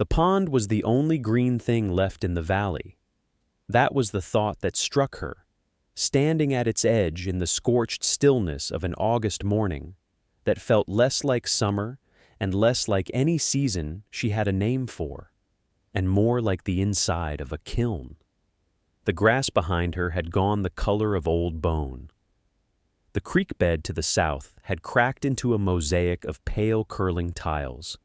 The pond was the only green thing left in the valley. That was the thought that struck her, standing at its edge in the scorched stillness of an August morning that felt less like summer and less like any season she had a name for, and more like the inside of a kiln. The grass behind her had gone the color of old bone. The creek bed to the south had cracked into a mosaic of pale curling tiles,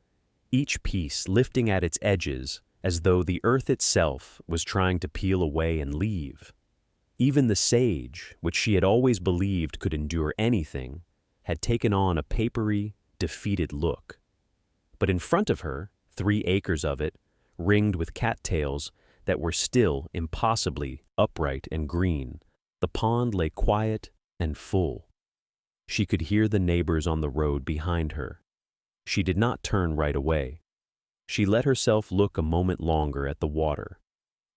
each piece lifting at its edges as though the earth itself was trying to peel away and leave. Even the sage, which she had always believed could endure anything, had taken on a papery, defeated look. But in front of her, 3 acres of it, ringed with cattails that were still impossibly upright and green, the pond lay quiet and full. She could hear the neighbors on the road behind her. She did not turn right away. She let herself look a moment longer at the water,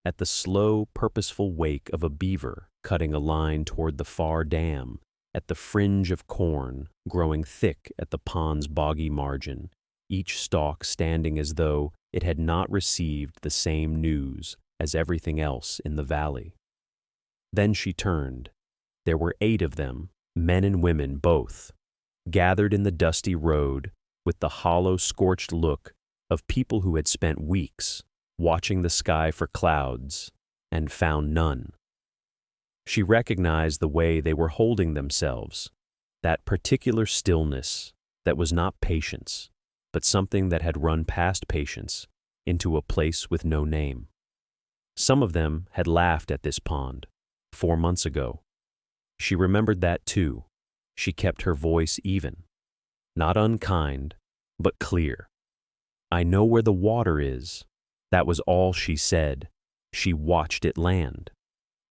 at the slow, purposeful wake of a beaver cutting a line toward the far dam, at the fringe of corn growing thick at the pond's boggy margin, each stalk standing as though it had not received the same news as everything else in the valley. Then she turned. There were 8 of them, men and women both, gathered in the dusty road with the hollow, scorched look of people who had spent weeks watching the sky for clouds and found none. She recognized the way they were holding themselves, that particular stillness that was not patience, but something that had run past patience into a place with no name. Some of them had laughed at this pond 4 months ago. She remembered that too. She kept her voice even, not unkind, but clear. "I know where the water is." That was all she said. She watched it land.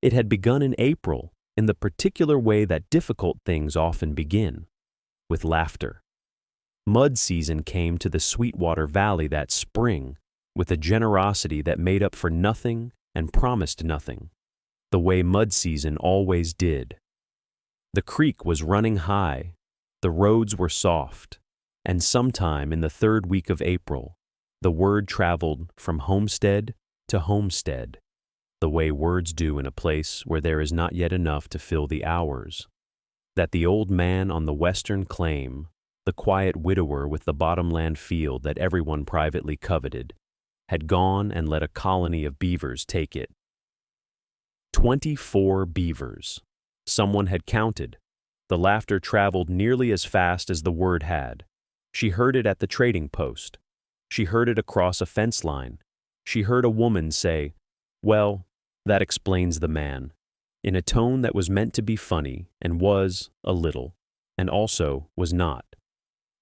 It had begun in April, in the particular way that difficult things often begin, with laughter. Mud season came to the Sweetwater Valley that spring with a generosity that made up for nothing and promised nothing, the way mud season always did. The creek was running high, the roads were soft, and sometime in the 3rd week of April, the word traveled from homestead to homestead, the way words do in a place where there is not yet enough to fill the hours, that the old man on the western claim, the quiet widower with the bottomland field that everyone privately coveted, had gone and let a colony of beavers take it. 24 beavers. Someone had counted. The laughter traveled nearly as fast as the word had. She heard it at the trading post. She heard it across a fence line. She heard a woman say, "Well, that explains the man," in a tone that was meant to be funny and was, a little, and also was not.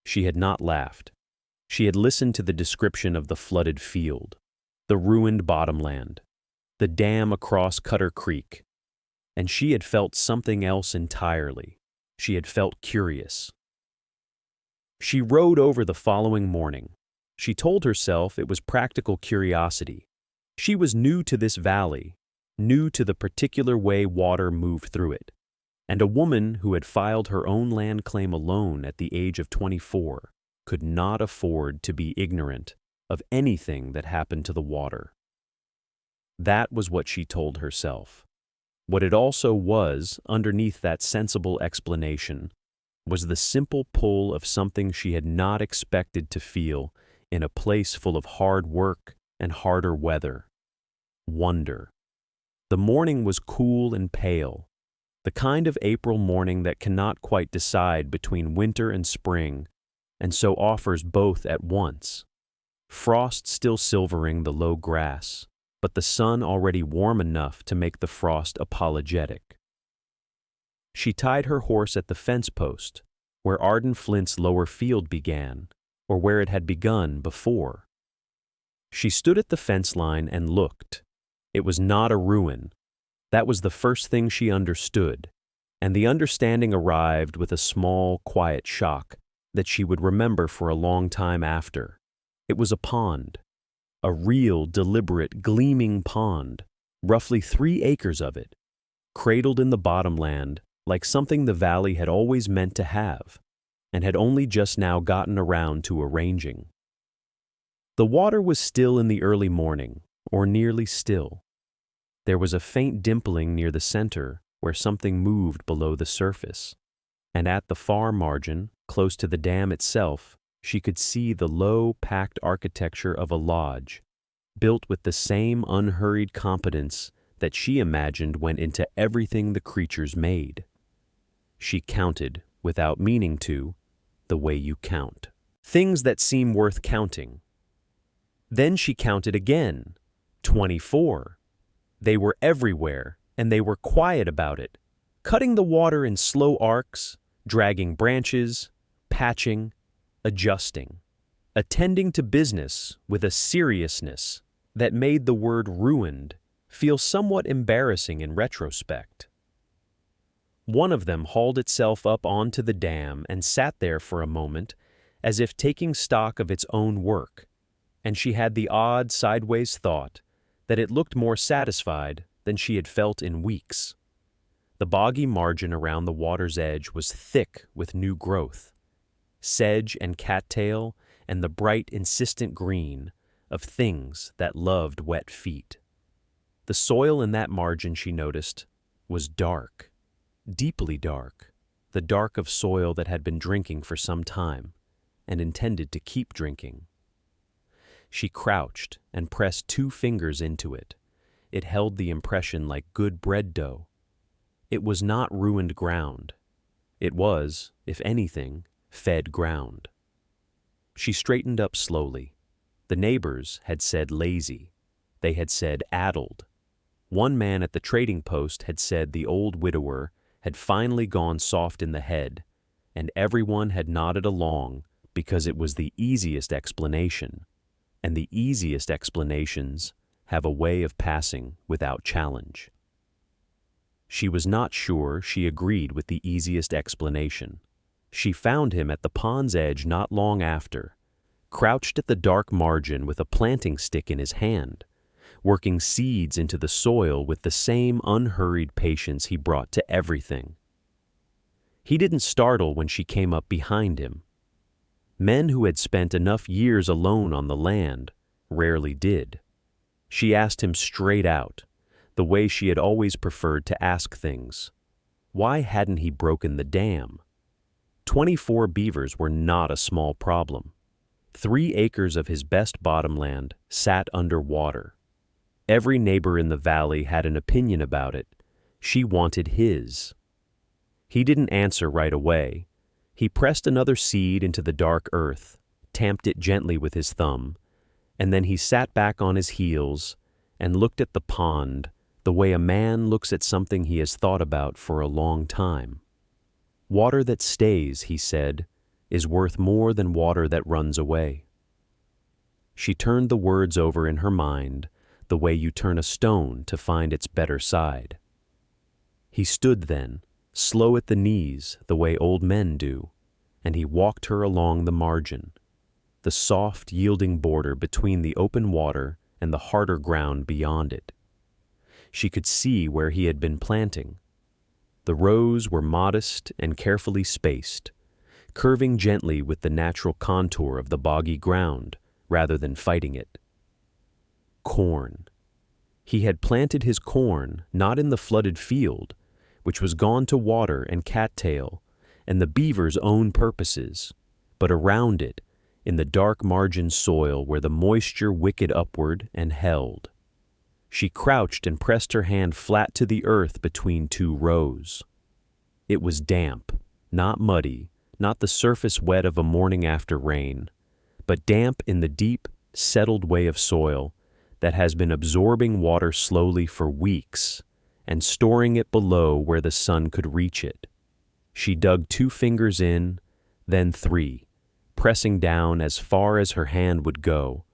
She had not laughed. She had listened to the description of the flooded field, the ruined bottomland, the dam across Cutter Creek, and she had felt something else entirely. She had felt curious. She rode over the following morning. She told herself it was practical curiosity. She was new to this valley, new to the particular way water moved through it, and a woman who had filed her own land claim alone at the age of 24 could not afford to be ignorant of anything that happened to the water. That was what she told herself. What it also was, underneath that sensible explanation, was the simple pull of something she had not expected to feel in a place full of hard work and harder weather. Wonder. The morning was cool and pale, the kind of April morning that cannot quite decide between winter and spring, and so offers both at once. Frost still silvering the low grass, but the sun already warm enough to make the frost apologetic. She tied her horse at the fence post, where Arden Flint's lower field began, or where it had begun before. She stood at the fence line and looked. It was not a ruin. That was the first thing she understood, and the understanding arrived with a small, quiet shock that she would remember for a long time after. It was a pond. A real, deliberate, gleaming pond, roughly 3 acres of it, cradled in the bottomland like something the valley had always meant to have, and had only just now gotten around to arranging. The water was still in the early morning, or nearly still. There was a faint dimpling near the center where something moved below the surface, and at the far margin, close to the dam itself, she could see the low, packed architecture of a lodge, built with the same unhurried competence that she imagined went into everything the creatures made. She counted, without meaning to, the way you count. Things that seem worth counting. Then she counted again. 24. They were everywhere, and they were quiet about it, cutting the water in slow arcs, dragging branches, patching, adjusting, attending to business with a seriousness that made the word ruined feel somewhat embarrassing in retrospect. One of them hauled itself up onto the dam and sat there for a moment as if taking stock of its own work, and she had the odd sideways thought that it looked more satisfied than she had felt in weeks. The boggy margin around the water's edge was thick with new growth, sedge and cattail and the bright, insistent green of things that loved wet feet. The soil in that margin, she noticed, was dark, deeply dark, the dark of soil that had been drinking for some time and intended to keep drinking. She crouched and pressed 2 fingers into it. It held the impression like good bread dough. It was not ruined ground. It was, if anything, fed ground. She straightened up slowly. The neighbors had said lazy. They had said addled. One man at the trading post had said the old widower had finally gone soft in the head, and everyone had nodded along because it was the easiest explanation, and the easiest explanations have a way of passing without challenge. She was not sure she agreed with the easiest explanation. She found him at the pond's edge not long after, crouched at the dark margin with a planting stick in his hand, working seeds into the soil with the same unhurried patience he brought to everything. He didn't startle when she came up behind him. Men who had spent enough years alone on the land rarely did. She asked him straight out, the way she had always preferred to ask things. Why hadn't he broken the dam? 24 beavers were not a small problem. 3 acres of his best bottomland sat under water. Every neighbor in the valley had an opinion about it. She wanted his. He didn't answer right away. He pressed another seed into the dark earth, tamped it gently with his thumb, and then he sat back on his heels and looked at the pond the way a man looks at something he has thought about for a long time. Water that stays, he said, is worth more than water that runs away. She turned the words over in her mind the way you turn a stone to find its better side. He stood then, slow at the knees the way old men do, and he walked her along the margin, the soft, yielding border between the open water and the harder ground beyond it. She could see where he had been planting. The rows were modest and carefully spaced, curving gently with the natural contour of the boggy ground rather than fighting it. Corn. He had planted his corn not in the flooded field, which was gone to water and cattail and the beavers' own purposes, but around it, in the dark margin soil where the moisture wicked upward and held. She crouched and pressed her hand flat to the earth between 2 rows. It was damp, not muddy, not the surface wet of a morning after rain, but damp in the deep, settled way of soil that has been absorbing water slowly for weeks and storing it below where the sun could reach it. She dug 2 fingers in, then 3, pressing down as far as her hand would go,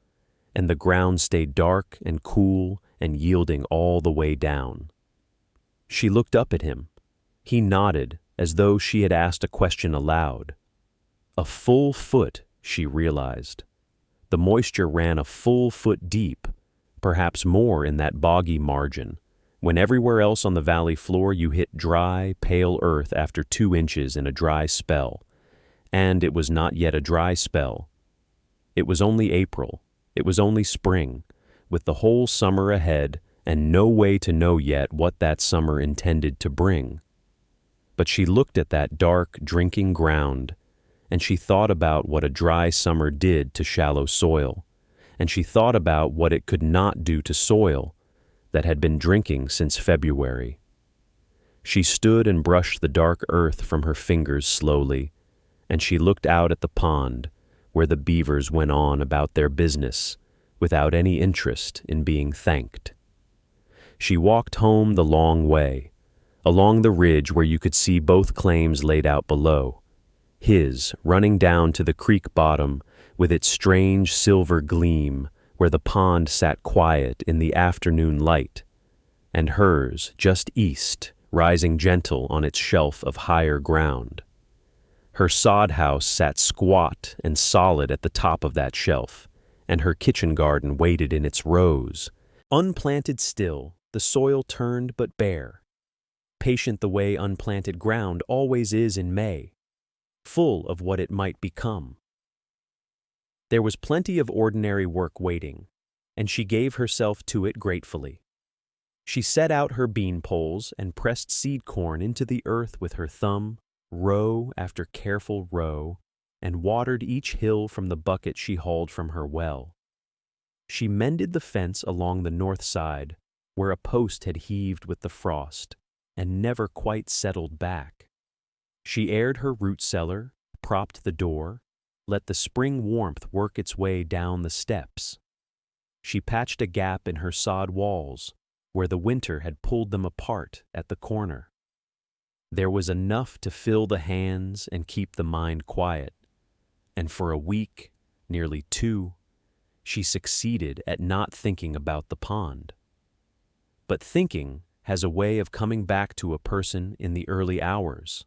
and the ground stayed dark and cool and yielding all the way down. She looked up at him. He nodded as though she had asked a question aloud. A full foot, she realized. The moisture ran a full foot deep, perhaps more in that boggy margin, when everywhere else on the valley floor you hit dry, pale earth after 2 inches in a dry spell. And it was not yet a dry spell. It was only April, It was only spring, with the whole summer ahead and no way to know yet what that summer intended to bring. But she looked at that dark, drinking ground, and she thought about what a dry summer did to shallow soil, and she thought about what it could not do to soil that had been drinking since February. She stood and brushed the dark earth from her fingers slowly, and she looked out at the pond where the beavers went on about their business without any interest in being thanked. She walked home the long way, along the ridge where you could see both claims laid out below, his running down to the creek bottom with its strange silver gleam where the pond sat quiet in the afternoon light, and hers just east, rising gentle on its shelf of higher ground. Her sod house sat squat and solid at the top of that shelf, and her kitchen garden waited in its rows, unplanted still, the soil turned but bare, patient the way unplanted ground always is in May, full of what it might become. There was plenty of ordinary work waiting, and she gave herself to it gratefully. She set out her bean poles and pressed seed corn into the earth with her thumb, row after careful row, and watered each hill from the bucket she hauled from her well. She mended the fence along the north side, where a post had heaved with the frost and never quite settled back. She aired her root cellar, propped the door, let the spring warmth work its way down the steps. She patched a gap in her sod walls, where the winter had pulled them apart at the corner. There was enough to fill the hands and keep the mind quiet, and for a week, nearly 2, she succeeded at not thinking about the pond. But thinking has a way of coming back to a person in the early hours,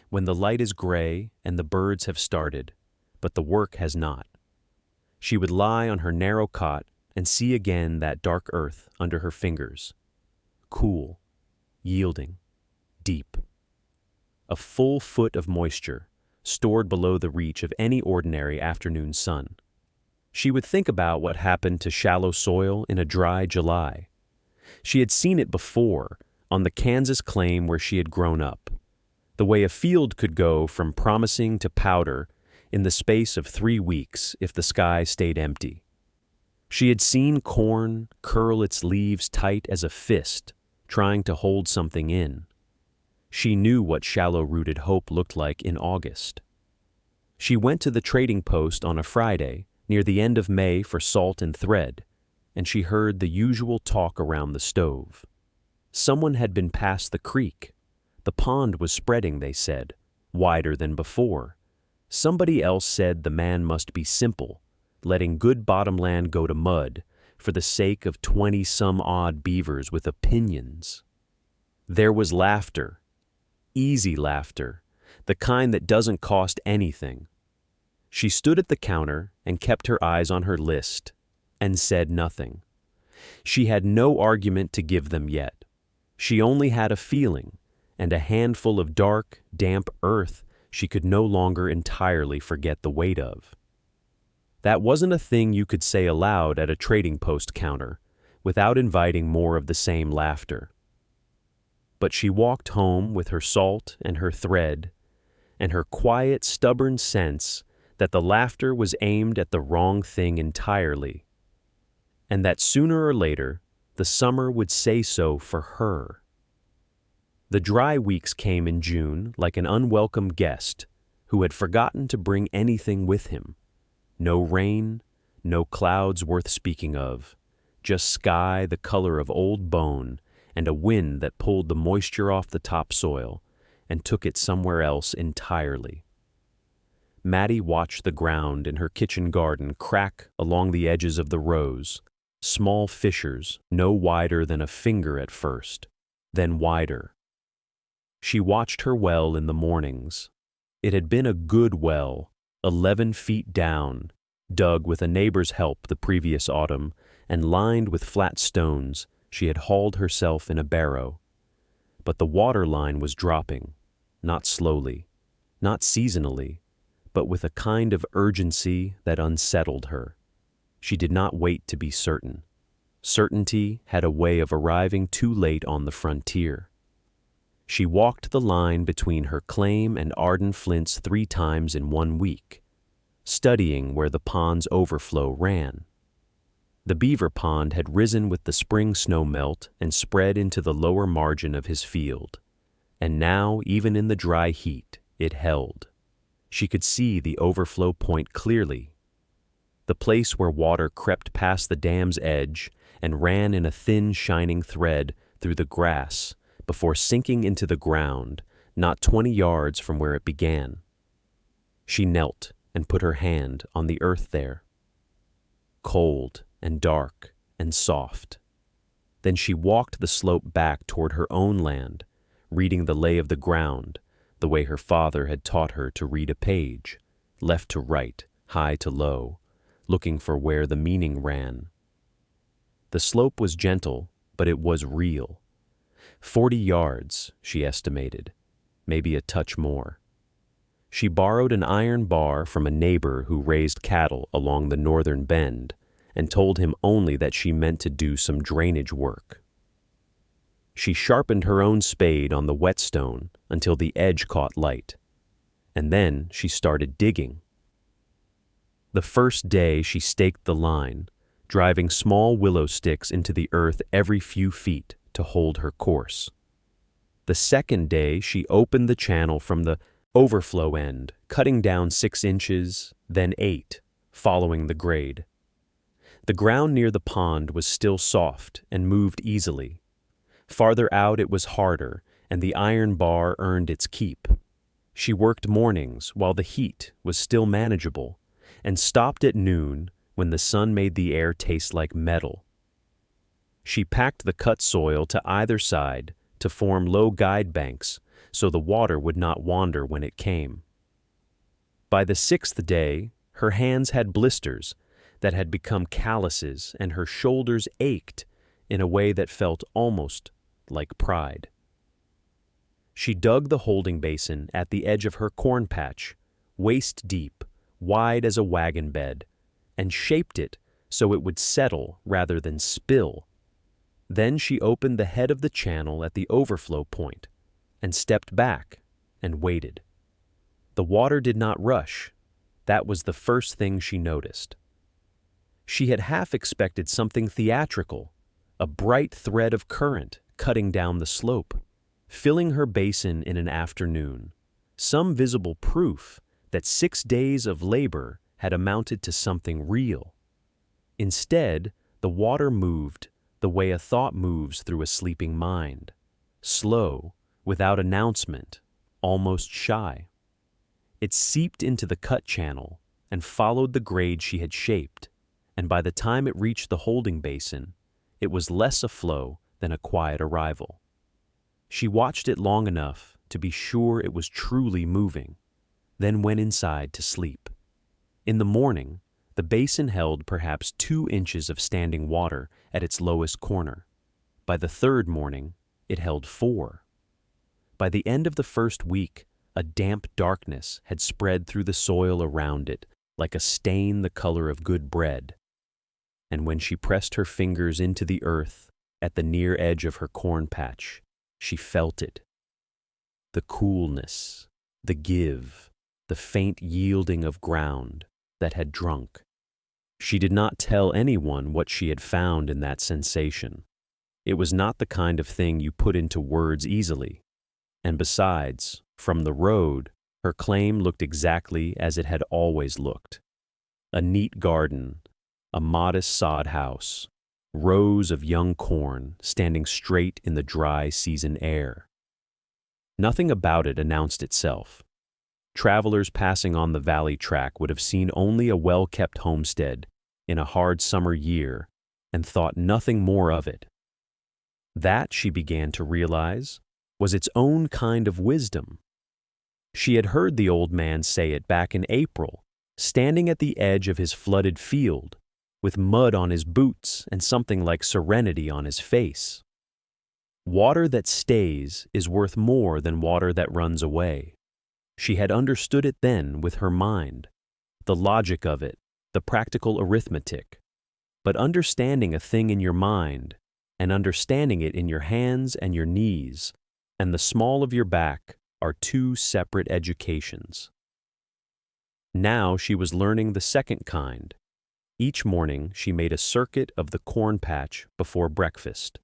when the light is gray and the birds have started, but the work has not. She would lie on her narrow cot and see again that dark earth under her fingers, cool, yielding, deep. A full foot of moisture, stored below the reach of any ordinary afternoon sun. She would think about what happened to shallow soil in a dry July. She had seen it before, on the Kansas claim where she had grown up, the way a field could go from promising to powder in the space of 3 weeks if the sky stayed empty. She had seen corn curl its leaves tight as a fist, trying to hold something in. She knew what shallow-rooted hope looked like in August. She went to the trading post on a Friday, near the end of May, for salt and thread, and she heard the usual talk around the stove. Someone had been past the creek. The pond was spreading, they said, wider than before. Somebody else said the man must be simple, letting good bottomland go to mud for the sake of 20-some-odd beavers with opinions. There was laughter, easy laughter, the kind that doesn't cost anything. She stood at the counter and kept her eyes on her list and said nothing. She had no argument to give them yet. She only had a feeling and a handful of dark, damp earth she could no longer entirely forget the weight of. That wasn't a thing you could say aloud at a trading post counter without inviting more of the same laughter. But she walked home with her salt and her thread, and her quiet, stubborn sense that the laughter was aimed at the wrong thing entirely, and that sooner or later the summer would say so for her. The dry weeks came in June like an unwelcome guest who had forgotten to bring anything with him. No rain, no clouds worth speaking of, just sky the color of old bone and a wind that pulled the moisture off the topsoil and took it somewhere else entirely. Mattie watched the ground in her kitchen garden crack along the edges of the rows, small fissures no wider than a finger at first, then wider. She watched her well in the mornings. It had been a good well, 11 feet down, dug with a neighbor's help the previous autumn, and lined with flat stones she had hauled herself in a barrow. But the water line was dropping, not slowly, not seasonally, but with a kind of urgency that unsettled her. She did not wait to be certain. Certainty had a way of arriving too late on the frontier. She walked the line between her claim and Arden Flint's 3 times in 1 week, studying where the pond's overflow ran. The beaver pond had risen with the spring snow melt and spread into the lower margin of his field, and now, even in the dry heat, it held. She could see the overflow point clearly, the place where water crept past the dam's edge and ran in a thin, shining thread through the grass before sinking into the ground, not 20 yards from where it began. She knelt and put her hand on the earth there. Cold and dark and soft. Then she walked the slope back toward her own land, reading the lay of the ground, the way her father had taught her to read a page, left to right, high to low, looking for where the meaning ran. The slope was gentle, but it was real. 40 yards, she estimated, maybe a touch more. She borrowed an iron bar from a neighbor who raised cattle along the northern bend and told him only that she meant to do some drainage work. She sharpened her own spade on the whetstone until the edge caught light, and then she started digging. The first day she staked the line, driving small willow sticks into the earth every few feet to hold her course. The second day she opened the channel from the overflow end, cutting down 6 inches, then 8, following the grade. The ground near the pond was still soft and moved easily. Farther out it was harder, and the iron bar earned its keep. She worked mornings while the heat was still manageable, and stopped at noon when the sun made the air taste like metal. She packed the cut soil to either side to form low guide banks so the water would not wander when it came. By the 6th day, her hands had blisters that had become calluses, and her shoulders ached in a way that felt almost like pride. She dug the holding basin at the edge of her corn patch, waist deep, wide as a wagon bed, and shaped it so it would settle rather than spill. Then she opened the head of the channel at the overflow point and stepped back and waited. The water did not rush. That was the first thing she noticed. She had half expected something theatrical, a bright thread of current cutting down the slope, filling her basin in an afternoon, some visible proof that 6 days of labor had amounted to something real. Instead, the water moved the way a thought moves through a sleeping mind, slow, without announcement, almost shy. It seeped into the cut channel and followed the grade she had shaped, and by the time it reached the holding basin, it was less a flow than a quiet arrival. She watched it long enough to be sure it was truly moving, then went inside to sleep. In the morning, the basin held perhaps 2 inches of standing water at its lowest corner. By the 3rd morning, it held 4. By the end of the first week, a damp darkness had spread through the soil around it like a stain the color of good bread. And when she pressed her fingers into the earth at the near edge of her corn patch, she felt it. The coolness, the give, the faint yielding of ground that had drunk. She did not tell anyone what she had found in that sensation. It was not the kind of thing you put into words easily. And besides, from the road, her claim looked exactly as it had always looked. A neat garden, a modest sod house, rows of young corn standing straight in the dry season air. Nothing about it announced itself. Travelers passing on the valley track would have seen only a well-kept homestead in a hard summer year and thought nothing more of it. That, she began to realize, was its own kind of wisdom. She had heard the old man say it back in April, standing at the edge of his flooded field, with mud on his boots and something like serenity on his face. Water that stays is worth more than water that runs away. She had understood it then with her mind, the logic of it, the practical arithmetic, But understanding a thing in your mind and understanding it in your hands and your knees and the small of your back are two separate educations. Now she was learning the second kind. Each morning she made a circuit of the corn patch before breakfast,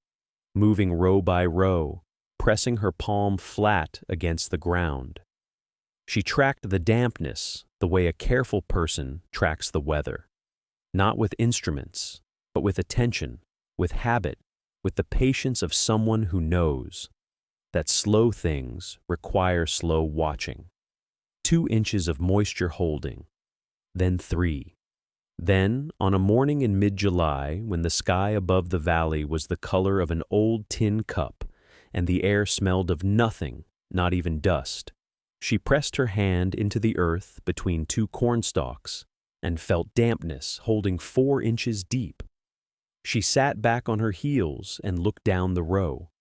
moving row by row, pressing her palm flat against the ground. She tracked the dampness the way a careful person tracks the weather, not with instruments, but with attention, with habit, with the patience of someone who knows that slow things require slow watching. 2 inches of moisture holding, then 3. Then, on a morning in mid-July, when the sky above the valley was the color of an old tin cup and the air smelled of nothing, not even dust, she pressed her hand into the earth between 2 cornstalks and felt dampness holding 4 inches deep. She sat back on her heels and looked down the row.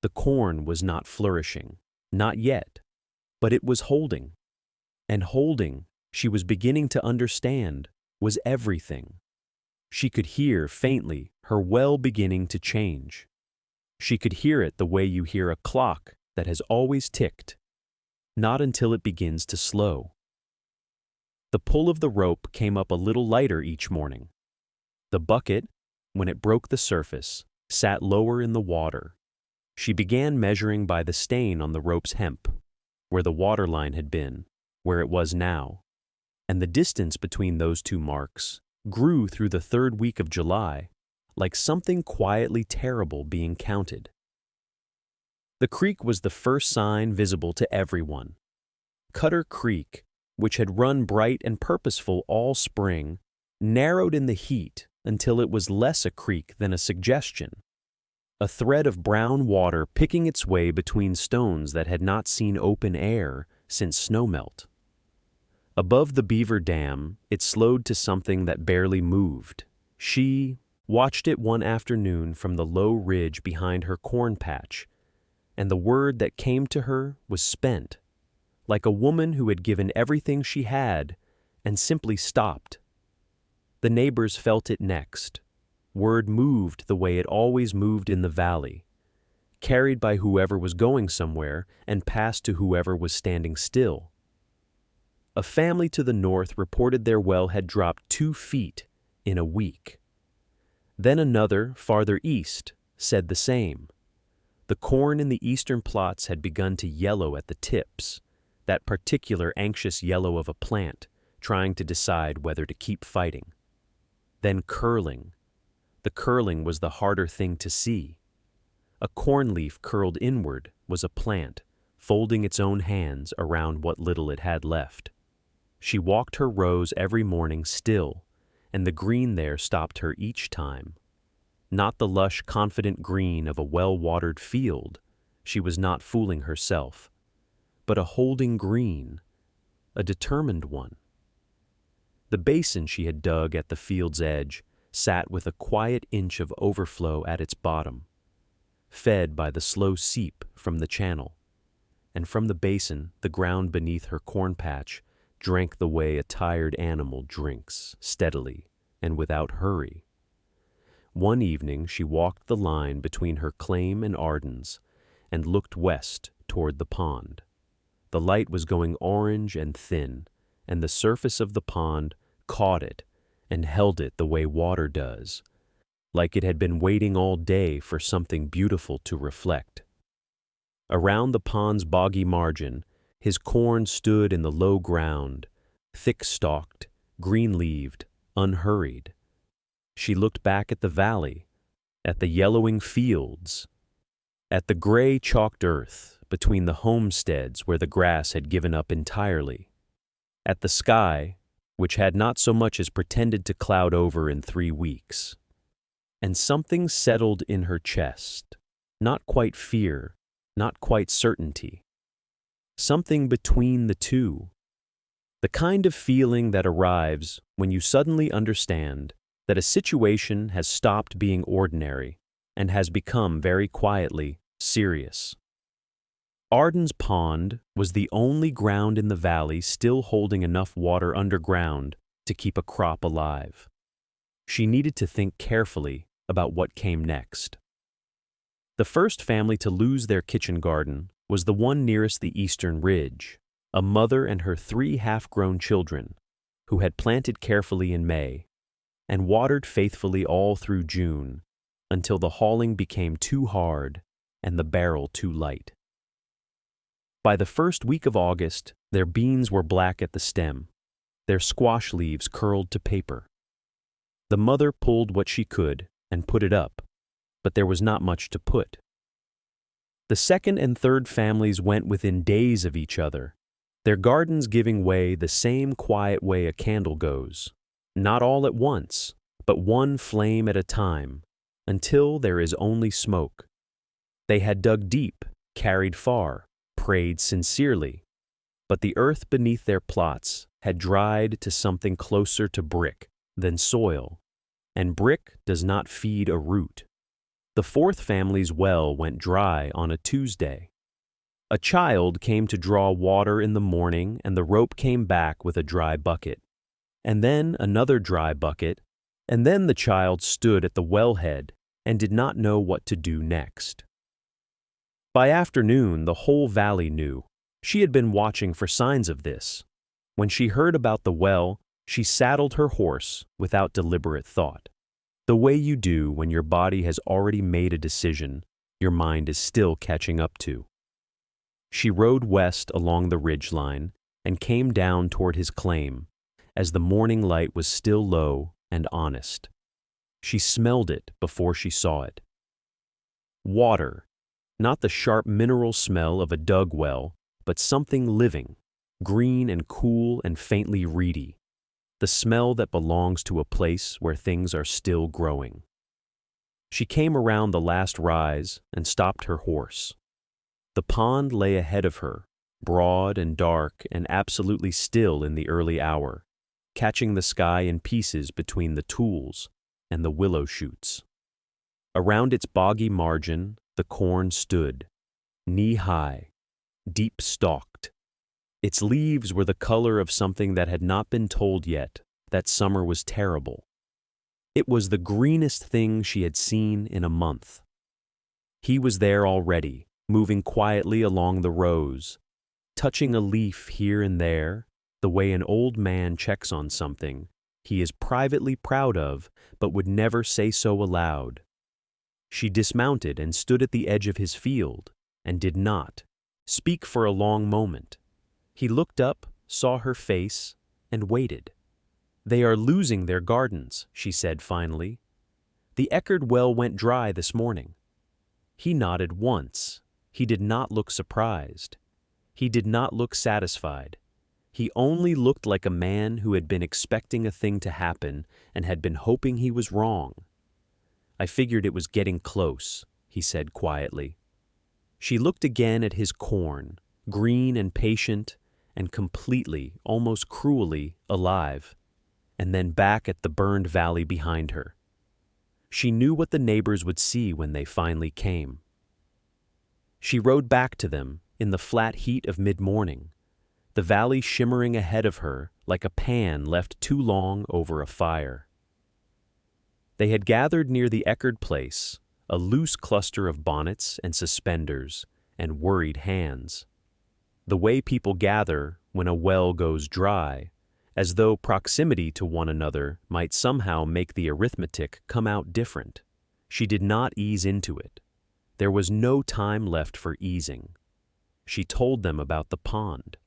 The corn was not flourishing, not yet, but it was holding. And holding, she was beginning to understand, was everything. She could hear, faintly, her well beginning to change. She could hear it the way you hear a clock that has always ticked, not until it begins to slow. The pull of the rope came up a little lighter each morning. The bucket, when it broke the surface, sat lower in the water. She began measuring by the stain on the rope's hemp, where the water line had been, where it was now, and the distance between those 2 marks grew through the 3rd week of July, like something quietly terrible being counted. The creek was the first sign visible to everyone. Cutter Creek, which had run bright and purposeful all spring, narrowed in the heat until it was less a creek than a suggestion, a thread of brown water picking its way between stones that had not seen open air since snowmelt. Above the Beaver Dam, it slowed to something that barely moved. She watched it one afternoon from the low ridge behind her corn patch, and the word that came to her was spent, like a woman who had given everything she had and simply stopped. The neighbors felt it next. Word moved the way it always moved in the valley, carried by whoever was going somewhere and passed to whoever was standing still. A family to the north reported their well had dropped 2 feet in a week. Then another, farther east, said the same. The corn in the eastern plots had begun to yellow at the tips, that particular anxious yellow of a plant, trying to decide whether to keep fighting. Then curling. The curling was the harder thing to see. A corn leaf curled inward was a plant, folding its own hands around what little it had left. She walked her rows every morning still, and the green there stopped her each time. Not the lush, confident green of a well-watered field, she was not fooling herself, but a holding green, a determined one. The basin she had dug at the field's edge sat with a quiet inch of overflow at its bottom, fed by the slow seep from the channel, and from the basin the ground beneath her corn patch drank the way a tired animal drinks, steadily and without hurry. One evening she walked the line between her claim and Arden's and looked west toward the pond. The light was going orange and thin, and the surface of the pond caught it and held it the way water does, like it had been waiting all day for something beautiful to reflect. Around the pond's boggy margin, his corn stood in the low ground, thick-stalked, green-leaved, unhurried. She looked back at the valley, at the yellowing fields, at the gray chalked earth between the homesteads where the grass had given up entirely, at the sky, which had not so much as pretended to cloud over in 3 weeks. And something settled in her chest, not quite fear, not quite certainty. Something between the two. The kind of feeling that arrives when you suddenly understand that a situation has stopped being ordinary and has become very quietly serious. Arden's Pond was the only ground in the valley still holding enough water underground to keep a crop alive. She needed to think carefully about what came next. The first family to lose their kitchen garden was the one nearest the eastern ridge, a mother and her 3 half-grown children, who had planted carefully in May and watered faithfully all through June until the hauling became too hard and the barrel too light. By the first week of August, their beans were black at the stem, their squash leaves curled to paper. The mother pulled what she could and put it up, but there was not much to put. The second and third families went within days of each other, their gardens giving way the same quiet way a candle goes, not all at once, but one flame at a time, until there is only smoke. They had dug deep, carried far, prayed sincerely, but the earth beneath their plots had dried to something closer to brick than soil, and brick does not feed a root. The fourth family's well went dry on a Tuesday. A child came to draw water in the morning, and the rope came back with a dry bucket, and then another dry bucket, and then the child stood at the wellhead and did not know what to do next. By afternoon, the whole valley knew. She had been watching for signs of this. When she heard about the well, she saddled her horse without deliberate thought. The way you do when your body has already made a decision your mind is still catching up to. She rode west along the ridgeline and came down toward his claim, as the morning light was still low and honest. She smelled it before she saw it. Water, not the sharp mineral smell of a dug well, but something living, green and cool and faintly reedy, the smell that belongs to a place where things are still growing. She came around the last rise and stopped her horse. The pond lay ahead of her, broad and dark and absolutely still in the early hour, catching the sky in pieces between the tools and the willow shoots. Around its boggy margin, the corn stood, knee-high, deep-stalked. Its leaves were the color of something that had not been told yet that summer was terrible. It was the greenest thing she had seen in a month. He was there already, moving quietly along the rows, touching a leaf here and there, the way an old man checks on something he is privately proud of but would never say so aloud. She dismounted and stood at the edge of his field and did not speak for a long moment. He looked up, saw her face, and waited. "They are losing their gardens," she said finally. "The Eckerd well went dry this morning." He nodded once. He did not look surprised. He did not look satisfied. He only looked like a man who had been expecting a thing to happen and had been hoping he was wrong. "I figured it was getting close," he said quietly. She looked again at his corn, green and patient and completely, almost cruelly, alive, and then back at the burned valley behind her. She knew what the neighbors would see when they finally came. She rode back to them in the flat heat of mid-morning, the valley shimmering ahead of her like a pan left too long over a fire. They had gathered near the Eckerd place, a loose cluster of bonnets and suspenders and worried hands. The way people gather when a well goes dry, as though proximity to one another might somehow make the arithmetic come out different. She did not ease into it. There was no time left for easing. She told them about the pond,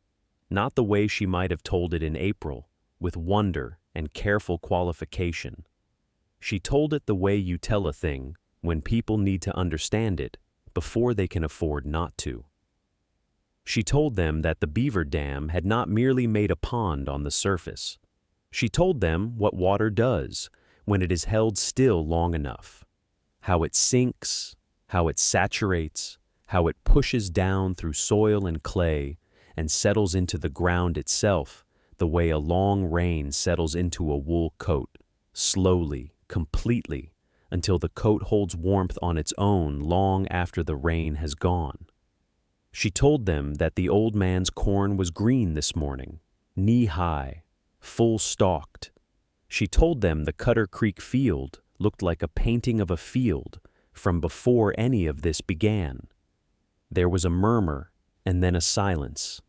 not the way she might have told it in April, with wonder and careful qualification. She told it the way you tell a thing when people need to understand it before they can afford not to. She told them that the beaver dam had not merely made a pond on the surface. She told them what water does when it is held still long enough, how it sinks, how it saturates, how it pushes down through soil and clay and settles into the ground itself the way a long rain settles into a wool coat, slowly, completely, until the coat holds warmth on its own long after the rain has gone. She told them that the old man's corn was green this morning, knee-high, full-stalked, She told them the Cutter Creek field looked like a painting of a field from before any of this began. There was a murmur and then a silence,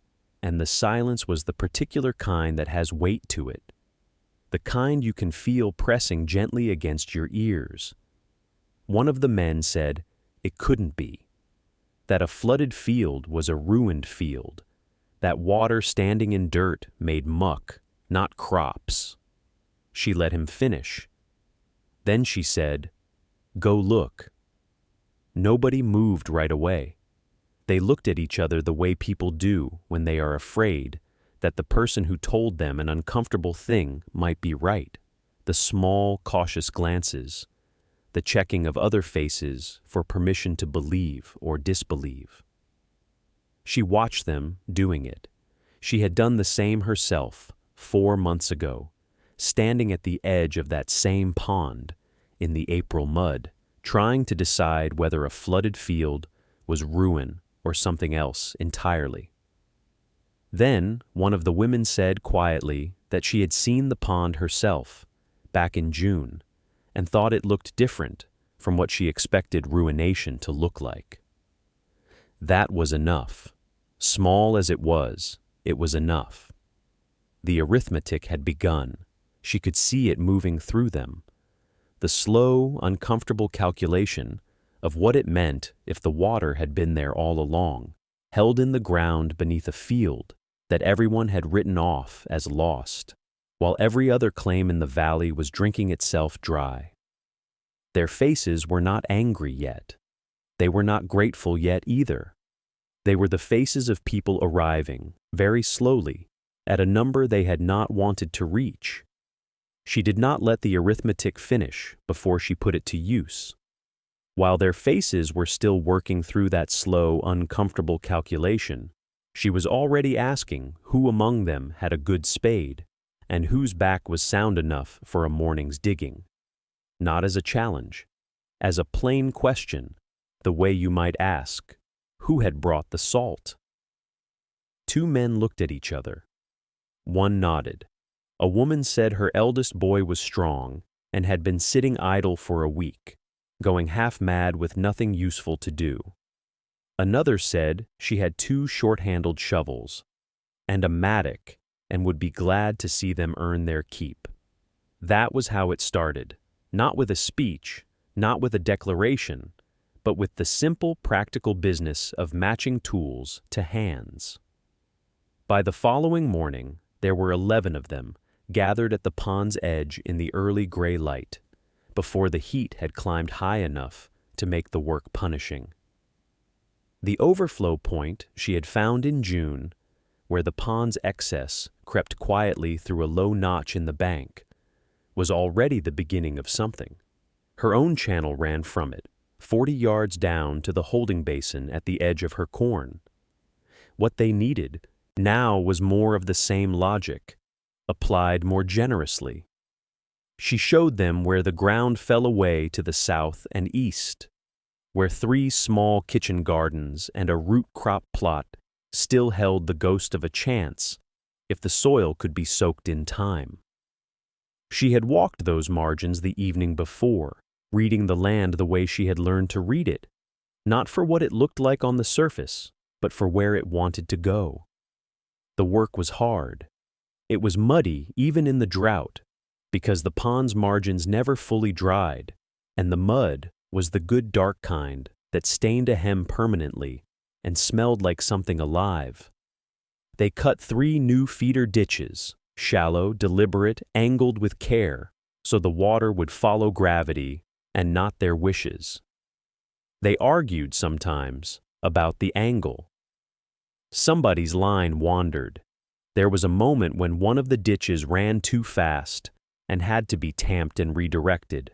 and the silence was the particular kind that has weight to it, the kind you can feel pressing gently against your ears. One of the men said it couldn't be, that a flooded field was a ruined field, that water standing in dirt made muck, not crops. She let him finish. Then she said, "Go look." Nobody moved right away. They looked at each other the way people do when they are afraid that the person who told them an uncomfortable thing might be right. The small, cautious glances, the checking of other faces for permission to believe or disbelieve. She watched them doing it. She had done the same herself 4 months ago, standing at the edge of that same pond in the April mud, trying to decide whether a flooded field was ruin or something else entirely. Then one of the women said quietly that she had seen the pond herself back in June and thought it looked different from what she expected ruination to look like. That was enough. Small as it was enough. The arithmetic had begun. She could see it moving through them. The slow, uncomfortable calculation of what it meant if the water had been there all along, held in the ground beneath a field that everyone had written off as lost, while every other claim in the valley was drinking itself dry. Their faces were not angry yet. They were not grateful yet either. They were the faces of people arriving, very slowly, at a number they had not wanted to reach. She did not let the arithmetic finish before she put it to use. While their faces were still working through that slow, uncomfortable calculation, she was already asking who among them had a good spade and whose back was sound enough for a morning's digging. Not as a challenge, as a plain question, the way you might ask, who had brought the salt? 2 men looked at each other. One nodded. A woman said her eldest boy was strong and had been sitting idle for a week, going half mad with nothing useful to do. Another said she had 2 short-handled shovels and a mattock and would be glad to see them earn their keep. That was how it started, not with a speech, not with a declaration, but with the simple, practical business of matching tools to hands. By the following morning, there were 11 of them gathered at the pond's edge in the early gray light, before the heat had climbed high enough to make the work punishing. The overflow point she had found in June, where the pond's excess crept quietly through a low notch in the bank, was already the beginning of something. Her own channel ran from it, 40 yards down to the holding basin at the edge of her corn. What they needed now was more of the same logic, applied more generously. She showed them where the ground fell away to the south and east, where 3 small kitchen gardens and a root crop plot still held the ghost of a chance if the soil could be soaked in time. She had walked those margins the evening before, reading the land the way she had learned to read it, not for what it looked like on the surface, but for where it wanted to go. The work was hard. It was muddy even in the drought, because the pond's margins never fully dried, and the mud was the good dark kind that stained a hem permanently and smelled like something alive. They cut 3 new feeder ditches, shallow, deliberate, angled with care, so the water would follow gravity and not their wishes. They argued sometimes about the angle. Somebody's line wandered. There was a moment when one of the ditches ran too fast and had to be tamped and redirected.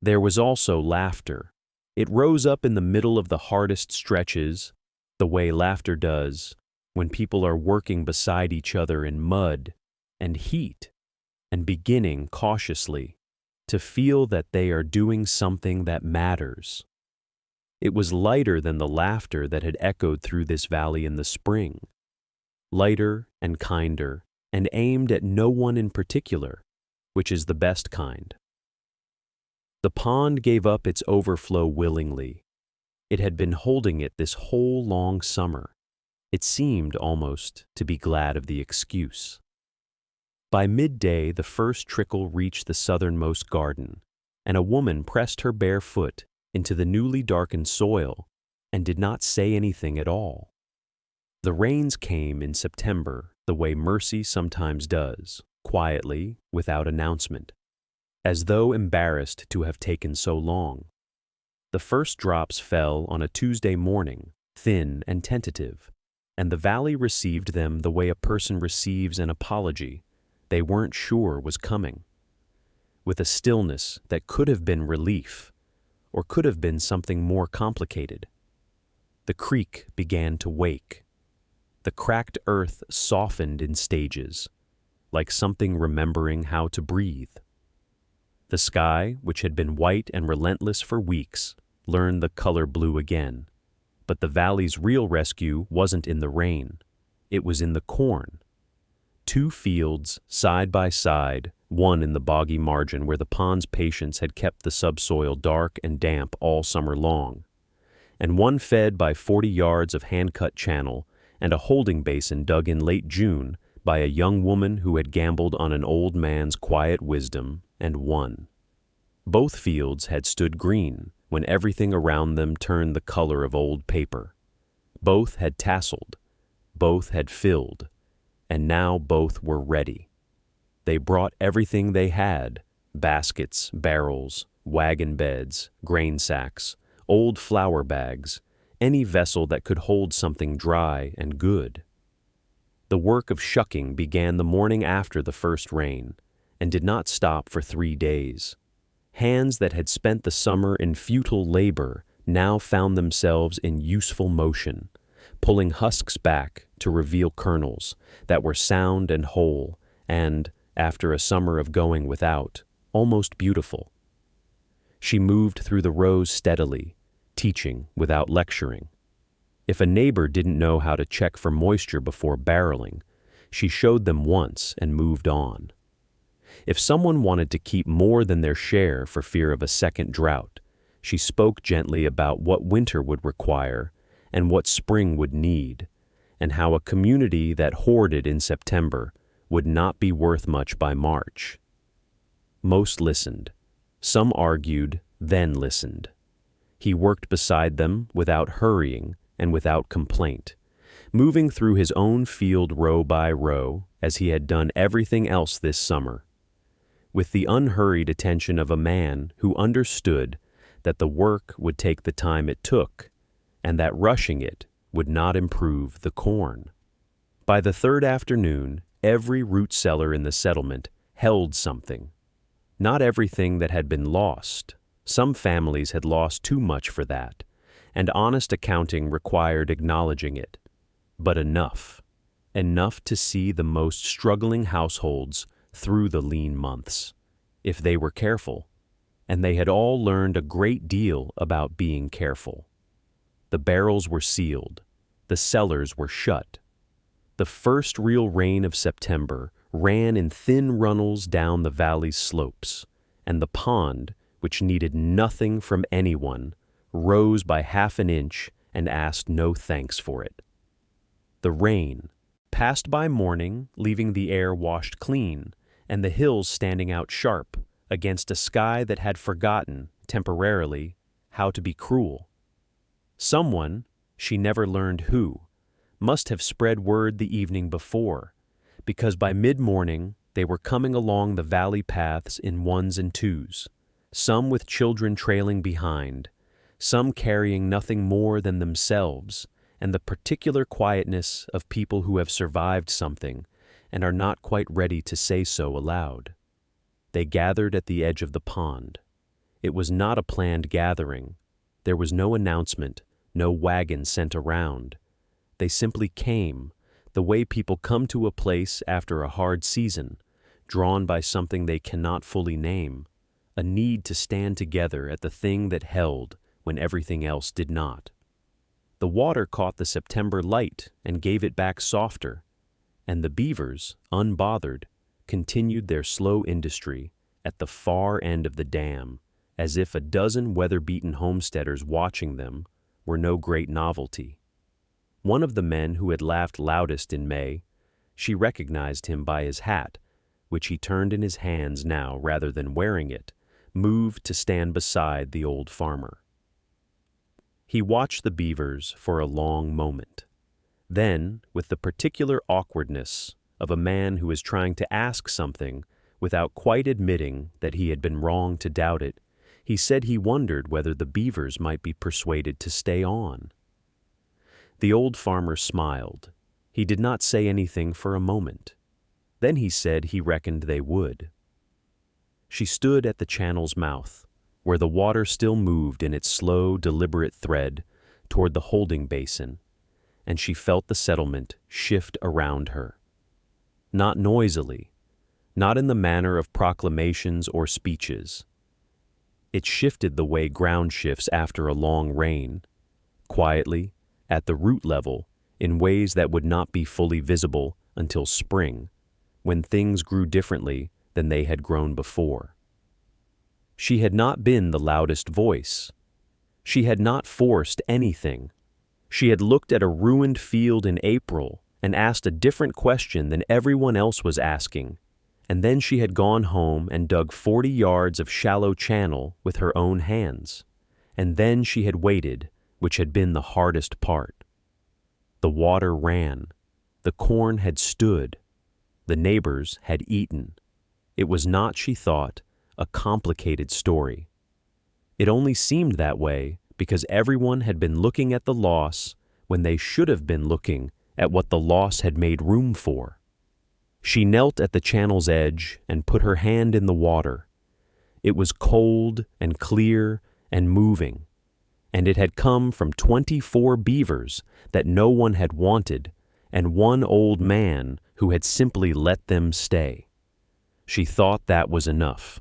There was also laughter. It rose up in the middle of the hardest stretches, the way laughter does when people are working beside each other in mud and heat and beginning cautiously to feel that they are doing something that matters. It was lighter than the laughter that had echoed through this valley in the spring, lighter and kinder and aimed at no one in particular, which is the best kind. The pond gave up its overflow willingly. It had been holding it this whole long summer. It seemed almost to be glad of the excuse. By midday, the first trickle reached the southernmost garden, and a woman pressed her bare foot into the newly darkened soil and did not say anything at all. The rains came in September the way mercy sometimes does, quietly, without announcement, as though embarrassed to have taken so long. The first drops fell on a Tuesday morning, thin and tentative, and the valley received them the way a person receives an apology they weren't sure was coming, with a stillness that could have been relief, or could have been something more complicated. The creek began to wake. The cracked earth softened in stages, like something remembering how to breathe. The sky, which had been white and relentless for weeks, learned the color blue again. But the valley's real rescue wasn't in the rain. It was in the corn. 2 fields, side by side, one in the boggy margin where the pond's patience had kept the subsoil dark and damp all summer long, and one fed by 40 yards of hand-cut channel and a holding basin dug in late June by a young woman who had gambled on an old man's quiet wisdom and won. Both fields had stood green when everything around them turned the color of old paper. Both had tasseled, both had filled, and now both were ready. They brought everything they had: baskets, barrels, wagon beds, grain sacks, old flour bags, any vessel that could hold something dry and good. The work of shucking began the morning after the first rain, and did not stop for 3 days. Hands that had spent the summer in futile labor now found themselves in useful motion, pulling husks back to reveal kernels that were sound and whole and, after a summer of going without, almost beautiful. She moved through the rows steadily, teaching without lecturing. If a neighbor didn't know how to check for moisture before barreling, she showed them once and moved on. If someone wanted to keep more than their share for fear of a second drought, she spoke gently about what winter would require and what spring would need, and how a community that hoarded in September would not be worth much by March. Most listened. Some argued, then listened. He worked beside them without hurrying and without complaint, moving through his own field row by row as he had done everything else this summer, with the unhurried attention of a man who understood that the work would take the time it took, and that rushing it would not improve the corn. By the third afternoon, every root cellar in the settlement held something. Not everything that had been lost. Some families had lost too much for that, and honest accounting required acknowledging it. But enough. Enough to see the most struggling households through the lean months, if they were careful, and they had all learned a great deal about being careful. The barrels were sealed. The cellars were shut. The first real rain of September ran in thin runnels down the valley's slopes, and the pond, which needed nothing from anyone, rose by half an inch and asked no thanks for it. The rain passed by morning, leaving the air washed clean, and the hills standing out sharp against a sky that had forgotten, temporarily, how to be cruel. Someone, she never learned who, must have spread word the evening before, because by mid-morning they were coming along the valley paths in ones and twos, some with children trailing behind, some carrying nothing more than themselves and the particular quietness of people who have survived something and are not quite ready to say so aloud. They gathered at the edge of the pond. It was not a planned gathering. There was no announcement, no wagon sent around. They simply came, the way people come to a place after a hard season, drawn by something they cannot fully name, a need to stand together at the thing that held when everything else did not. The water caught the September light and gave it back softer, and the beavers, unbothered, continued their slow industry at the far end of the dam, as if a dozen weather-beaten homesteaders watching them were no great novelty. One of the men who had laughed loudest in May, she recognized him by his hat, which he turned in his hands now rather than wearing it, moved to stand beside the old farmer. He watched the beavers for a long moment. Then, with the particular awkwardness of a man who is trying to ask something without quite admitting that he had been wrong to doubt it, he said he wondered whether the beavers might be persuaded to stay on. The old farmer smiled. He did not say anything for a moment. Then he said he reckoned they would. She stood at the channel's mouth, where the water still moved in its slow, deliberate thread toward the holding basin, and she felt the settlement shift around her. Not noisily, not in the manner of proclamations or speeches. It shifted the way ground shifts after a long rain, quietly, at the root level, in ways that would not be fully visible until spring, when things grew differently than they had grown before. She had not been the loudest voice. She had not forced anything. She had looked at a ruined field in April and asked a different question than everyone else was asking, and then she had gone home and dug 40 yards of shallow channel with her own hands, and then she had waited, which had been the hardest part. The water ran. The corn had stood. The neighbors had eaten. It was not, she thought, a complicated story. It only seemed that way because everyone had been looking at the loss when they should have been looking at what the loss had made room for. She knelt at the channel's edge and put her hand in the water. It was cold and clear and moving, and it had come from 24 beavers that no one had wanted and one old man who had simply let them stay. She thought that was enough.